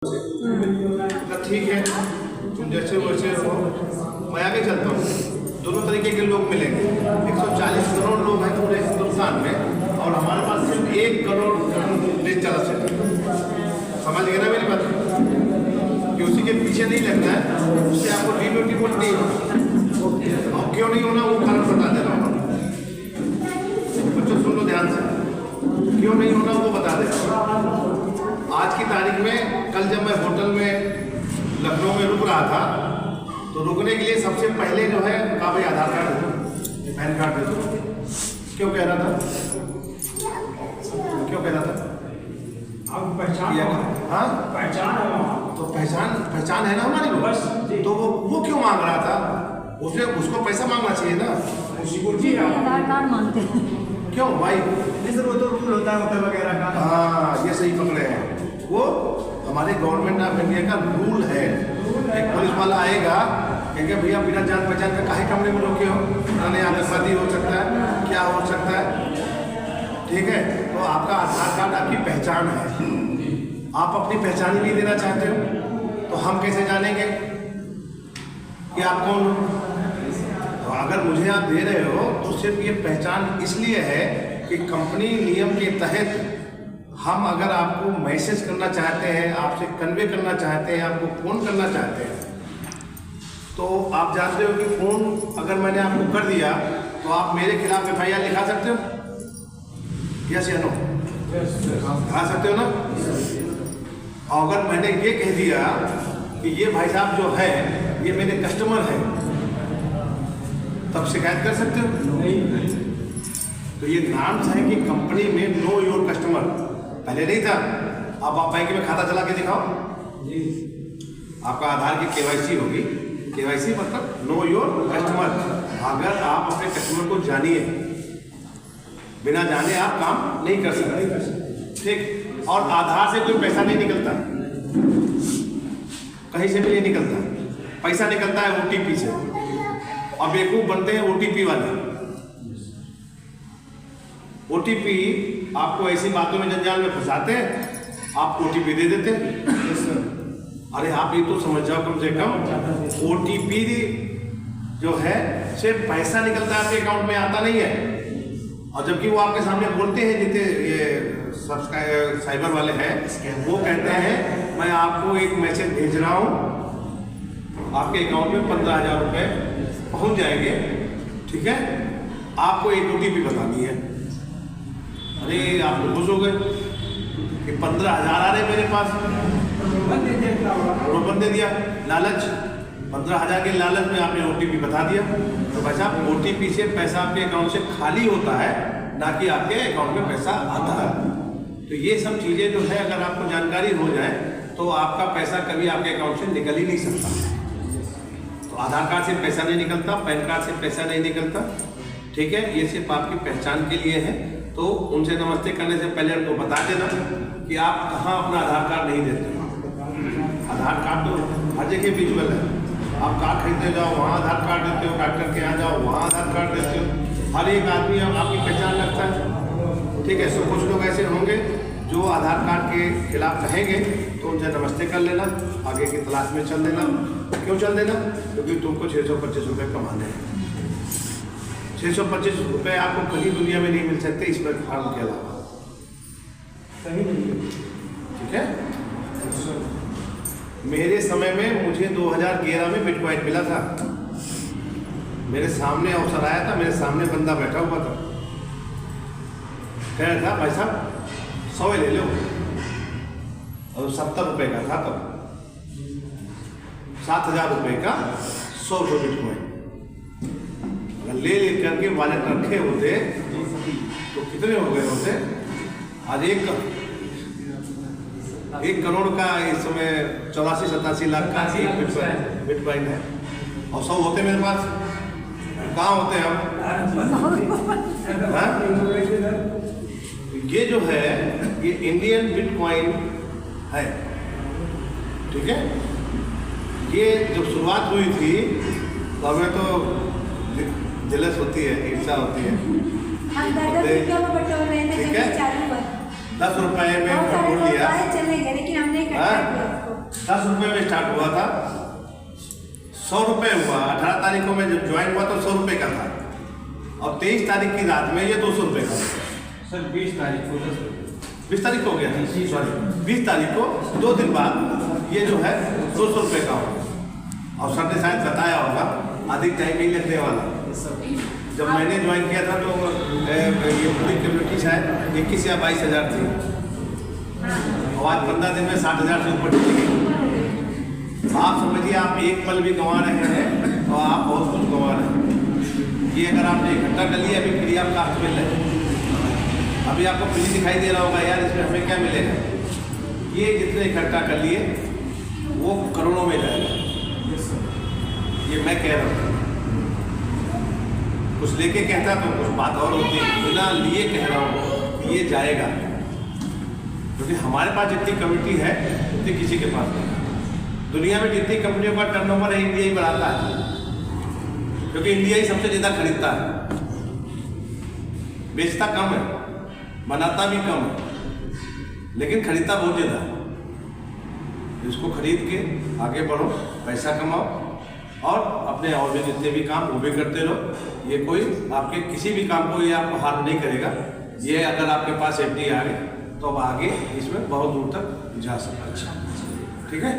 तो ठीक है, तुम जैसे वैसे हो, मैं आगे चलता हूँ। दोनों तरीके के लोग मिलेंगे। 140 करोड़ लोग हैं पूरे हिंदुस्तान में और हमारे पास सिर्फ 1 करोड़ डिजिटल असेट है। समझ गए ना मेरी बात? कि उसी के पीछे नहीं लगना है, उससे आपको डिमोटिवेट नहीं होना। और क्यों नहीं होना वो कारण बता दे रहा हूँ। बच्चों सुन लो ध्यान से, क्यों नहीं होना वो बता दे रहा हूँ। आज की तारीख में, कल जब मैं होटल में लखनऊ में रुक रहा था तो रुकने के लिए सबसे पहले जो है कहा भाई आधार कार्ड दे दो, पैन कार्ड दे दो। क्यों कह रहा था? क्यों कह रहा था? आप पहचान, हाँ पहचान है, तो पहचान है ना हमारी बस। तो वो क्यों मांग रहा था? उसको पैसा मांगना चाहिए ना। आधार कार्ड मांगते हैं क्यों भाई? वो तो रूल होता है होटल वगैरह का। हाँ, ये सही पकड़े हैं। वो हमारे गवर्नमेंट ऑफ इंडिया का रूल है। एक पुलिस वाला आएगा, कहेंगे भैया बिना जान पहचान का काहे कमरे में रोके हो? थाने आतंकवादी हो सकता है, क्या हो सकता है? ठीक है, तो आपका आधार कार्ड आपकी पहचान है। आप अपनी पहचान ही नहीं देना चाहते हो तो हम कैसे जानेंगे कि आप कौन हो? तो अगर मुझे आप दे रहे हो तो सिर्फ ये पहचान इसलिए है कि कंपनी नियम के तहत हम अगर आपको मैसेज करना चाहते हैं, आपसे कन्वे करना चाहते हैं, आपको फ़ोन करना चाहते हैं, तो आप जानते हो कि फ़ोन अगर मैंने आपको कर दिया तो आप मेरे खिलाफ FIR लिखा सकते हो? यस या नो? लिखा सकते हो ना? और अगर मैंने ये कह दिया कि ये भाई साहब जो है ये मेरे कस्टमर हैं, तब शिकायत कर सकते हो? नहीं। तो ये नाम है कि कंपनी में नो योर कस्टमर पहले नहीं था। अब आप बैंक में खाता चला के दिखाओ जी, आपका आधार की KYC होगी। KYC मतलब नो योर कस्टमर। अगर आप अपने कस्टमर को जानिए, बिना जाने आप काम नहीं कर सकते। ठीक, और आधार से कोई पैसा नहीं निकलता, कहीं से भी नहीं निकलता। पैसा निकलता है OTP से, और बेवकूफ बनते हैं OTP वाले। OTP आपको ऐसी बातों में जंजाल में फंसाते हैं, आप OTP दे देते हैं। अरे आप ये तो समझ जाओ कम से कम OTP जो है सिर्फ पैसा निकलता है, आपके अकाउंट में आता नहीं है। और जबकि वो आपके सामने बोलते हैं, जितने ये साइबर वाले हैं वो कहते हैं मैं आपको एक मैसेज भेज रहा हूँ, आपके अकाउंट में 15,000 रुपये पहुँच जाएंगे। ठीक है, आपको एक OTP बतानी है। अरे आप तो खुश हो गए कि 15,000 आ रहे मेरे पास, रोपन दे दिया। लालच, 15,000 के लालच में आपने OTP बता दिया। तो भाई साहब OTP से पैसा आपके अकाउंट से खाली होता है, ना कि आपके अकाउंट में पैसा आता है। तो ये सब चीज़ें जो है अगर आपको जानकारी हो जाए तो आपका पैसा कभी आपके अकाउंट से निकल ही नहीं सकता। तो आधार कार्ड से पैसा नहीं निकलता, पैन कार्ड से पैसा नहीं निकलता। ठीक है, ये सिर्फ आपकी पहचान के लिए है। तो उनसे नमस्ते करने से पहले उनको बता देना कि आप कहाँ अपना आधार कार्ड नहीं देते। आधार कार्ड तो हर जगह विजुअल है। आप कार खरीदने जाओ वहाँ आधार कार्ड देते हो, डॉक्टर के यहाँ जाओ वहाँ आधार कार्ड देते हो। हर एक आदमी आपकी पहचान रखता है। ठीक है, तो कुछ लोग ऐसे होंगे जो आधार कार्ड के खिलाफ कहेंगे तो उनसे नमस्ते कर लेना, आगे की तलाश में चल देना। क्यों चल देना? क्योंकि तुमको 625 रुपये कमाने हैं। 625 रुपये आपको कहीं दुनिया में नहीं मिल सकते इस प्लेटफॉर्म के अलावा, कहीं नहीं। ठीक है। मेरे समय में मुझे 2011 में बिटकॉइन मिला था। मेरे सामने अवसर आया था, मेरे सामने बंदा बैठा हुआ था, कह रहा था भाई साहब 100 ले लो, और 70 रुपये का था तब, 7,000 रुपये का 100 बिटकॉइन। अगर ले करके वॉलेट रखे होते तो कितने हो गए होते? आज 1 करोड़ का इस समय 84-87 लाख का एक बिटकॉइन है। और 100 होते मेरे पास, कहाँ होते हम? ये जो है ये इंडियन बिटकॉइन है। ठीक है, ये जब शुरुआत हुई थी तो हमें तो जलस होती है, ईर्ष्या होती है। ठीक है, 10 रुपए में खरीद लिया, चलेंगे लेकिन हमने 10 रुपये में स्टार्ट हुआ था, 100 रुपये हुआ। 18 तारीख को मैं जब ज्वाइन हुआ तो 100 रुपये का था, और 23 तारीख की रात में ये 200 रुपये का था। सर 20 तारीख को 20 तारीख को हो गया था, सॉरी 20 तारीख को 2 दिन बाद ये जो है 200 रुपये का हो गया। और सर ने शायद बताया होगा अधिक टाइम नहीं लगने वाला। जब मैंने ज्वाइन किया था तो ये पूरी कम्युनिटी शायद 21 या 22 हज़ार थी, और आज 15 दिन में 60,000 से ऊपर चली गई। आप समझिए आप एक पल भी गंवा रहे हैं और आप बहुत कुछ गंवा रहे हैं। ये अगर आपने इकट्ठा कर लिया, अभी फ्री आप कास्ट मिल रहे हैं, अभी आपको फ्री दिखाई दे रहा होगा यार इसमें हमें क्या मिलेगा। ये जितने इकट्ठा कर लिए वो करोड़ों में जाएगा, ये मैं कह रहा हूँ। कुछ लेके कहता तो कुछ बात और होती, बिना लिए कह रहा हूँ कि ये जाएगा, क्योंकि हमारे पास जितनी कम्युनिटी है उतनी किसी के पास नहीं। दुनिया में जितनी कंपनियों का टर्नओवर है इंडिया ही बढ़ाता है, क्योंकि इंडिया ही सबसे ज़्यादा खरीदता है। बेचता कम है, बनाता भी कम है, लेकिन खरीदता बहुत ज़्यादा है। इसको खरीद के आगे बढ़ो, पैसा कमाओ, और अपने और भी जितने भी काम वो भी करते रहो। ये कोई आपके किसी भी काम को ये आपको हार्म नहीं करेगा। ये अगर आपके पास FD आ गए तो अब आगे इसमें बहुत दूर तक जा सकते हैं। ठीक है।